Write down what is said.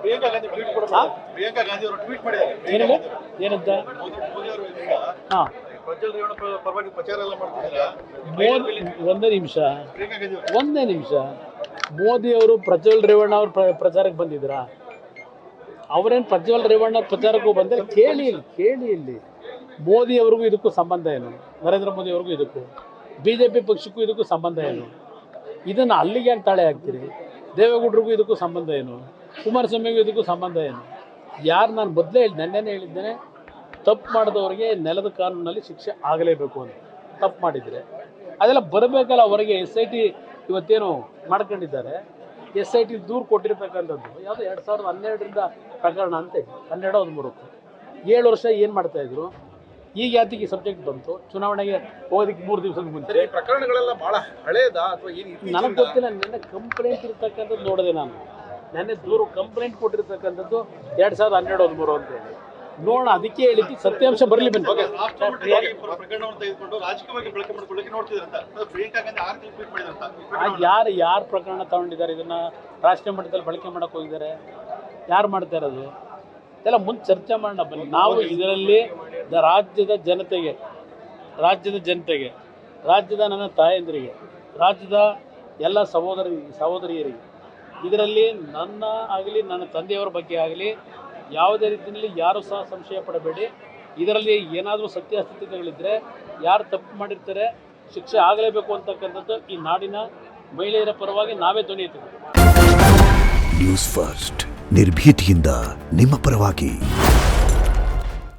Priyanka Gandhi tweet ಕೂಡ ಪ್ರಿಯಾಂಕಾ ಗಾಂಧಿ ಅವರು tweet ಮಾಡಿದ್ದಾರೆ. ಏನಂತ? ಮೋದಿ ಅವರು ಈಗ ಹಾಂ, ಪ್ರಜ್ವಲ್ ರೇವಣ್ಣ ಪರವಾಗಿ ಪ್ರಚಾರ ಎಲ್ಲ ಮಾಡ್ತಿದ್ದೀರಾ? ಒಂದೇ ನಿಮಿಷ, ಪ್ರಿಯಾಂಕಾ ಗಾಂಧಿ ಒಂದೇ ನಿಮಿಷ. ಮೋದಿಯವರು ಪ್ರಜ್ವಲ್ ರೇವಣ್ಣ ಅವ್ರ ಪ್ರಚಾರಕ್ಕೆ ಬಂದಿದ್ರಾ? ಅವರೇನು ಪ್ರಜ್ವಲ್ ರೇವಣ್ಣ ಪ್ರಚಾರಕ್ಕೂ ಬಂದರೆ ಕೇಳಿ ಇಲ್ಲಿ ಮೋದಿ ಅವ್ರಿಗೂ ಇದಕ್ಕೂ ಸಂಬಂಧ ಏನು? ನರೇಂದ್ರ ಮೋದಿ ಅವ್ರಿಗೂ ಇದಕ್ಕೂ BJP ಪಕ್ಷಕ್ಕೂ ಇದಕ್ಕೂ ಸಂಬಂಧ ಏನು? ಇದನ್ನು ಅಲ್ಲಿಗೆ ಯಾಕೆ ತಾಳೆ ಹಾಕ್ತೀರಿ? ದೇವೇಗೌಡರಿಗೂ ಇದಕ್ಕೂ ಸಂಬಂಧ ಏನು? ಕುಮಾರಸ್ವಾಮಿಗೂ ಇದಕ್ಕೂ ಸಂಬಂಧ ಏನು? ಯಾರು ನಾನು ಮೊದಲೇ ನೆನ್ನೆನೇ ಹೇಳಿದ್ದೇನೆ, ತಪ್ಪು ಮಾಡಿದವರಿಗೆ ನೆಲದ ಕಾನೂನಲ್ಲಿ ಶಿಕ್ಷೆ ಆಗಲೇಬೇಕು ಅಂತ. ತಪ್ಪು ಮಾಡಿದರೆ ಅದೆಲ್ಲ ಬರಬೇಕಲ್ಲ ಹೊರಗೆ. SIT ಇವತ್ತೇನು ಮಾಡ್ಕೊಂಡಿದ್ದಾರೆ, SIT ದೂರು ಕೊಟ್ಟಿರ್ತಕ್ಕಂಥದ್ದು ಯಾವುದೋ 2012ರಿಂದ ಪ್ರಕರಣ ಅಂತ 12-13 7 ವರ್ಷ ಏನು ಮಾಡ್ತಾಯಿದ್ರು? ಈಗ ಯಾತಿಗೆ ಸಬ್ಜೆಕ್ಟ್ ಬಂತು? ಚುನಾವಣೆಗೆ ಹೋಗೋದಕ್ಕೆ 3 ದಿವಸದ ಮುಂಚೆ. ಈ ಪ್ರಕರಣಗಳೆಲ್ಲ ಬಹಳ ಹಳೇದಾ ಅಥವಾ ಏನು? ನನಗೆ ಗೊತ್ತಿಲ್ಲ. ನಿನ್ನೆ ಕಂಪ್ಲೇಂಟ್ ಇರ್ತಕ್ಕಂಥದ್ದು ನೋಡಿದೆ ನಾನು. ನೆನ್ನೆ ದೂರು ಕಂಪ್ಲೇಂಟ್ ಕೊಟ್ಟಿರ್ತಕ್ಕಂಥದ್ದು 2012-13 ಅಂತ ಹೇಳಿ ನೋಡೋಣ. ಅದಕ್ಕೆ ಹೇಳಿದ್ದು ಸತ್ಯಾಂಶ ಬರಲಿ ಬನ್ನಿ. ಪ್ರಕರಣವನ್ನು ತೆಗೆದುಕೊಂಡು ರಾಜಕೀಯವಾಗಿ ಬಳಕೆ ಮಾಡಿಕೊಳ್ಳಕ್ಕೆ ನೋಡ್ತಿದ್ರಂತ ಪ್ರಿಯಾಂಕಾ ಗಾಂಧಿ 6 ತಿಂಗಳು ಟ್ವೀಟ್ ಮಾಡಿದ್ರಂತ. ಯಾರು ಪ್ರಕರಣ ತಗೊಂಡಿದ್ದಾರೆ? ಇದನ್ನು ರಾಷ್ಟ್ರೀಯ ಮಟ್ಟದಲ್ಲಿ ಬಳಕೆ ಮಾಡೋಕ್ಕೆ ಹೋಗಿದ್ದಾರೆ? ಯಾರು ಮಾಡ್ತಾ ಇರೋದು? ಇದೆಲ್ಲ ಮುಂದೆ ಚರ್ಚೆ ಮಾಡೋಣ ಬನ್ನಿ. ನಾವು ಇದರಲ್ಲಿ ರಾಜ್ಯದ ಜನತೆಗೆ, ರಾಜ್ಯದ ನನ್ನ ತಾಯಂದಿರಿಗೆ, ರಾಜ್ಯದ ಎಲ್ಲ ಸಹೋದರಿಯರಿಗೆ, ಇದರಲ್ಲಿ ನನ್ನ ಆಗಲಿ ನನ್ನ ತಂದೆಯವರ ಬಗ್ಗೆ ಆಗಲಿ ಯಾವುದೇ ರೀತಿಯಲ್ಲಿ ಯಾರೂ ಸಹ ಸಂಶಯ ಪಡಬೇಡಿ. ಇದರಲ್ಲಿ ಏನಾದರೂ ಸತ್ಯಾಸತ್ಯತೆಗಳಿದ್ದರೆ, ಯಾರು ತಪ್ಪು ಮಾಡಿರ್ತಾರೆ ಶಿಕ್ಷೆ ಆಗಲೇಬೇಕು ಅಂತಕ್ಕಂಥದ್ದು ಈ ನಾಡಿನ ಮಹಿಳೆಯರ ಪರವಾಗಿ ನಾವೇ ಧ್ವನಿ ಎತ್ತುತ್ತೇವೆ. ನ್ಯೂಸ್ ಫಸ್ಟ್, ನಿರ್ಭೀತಿಯಿಂದ ನಿಮ್ಮ ಪರವಾಗಿ.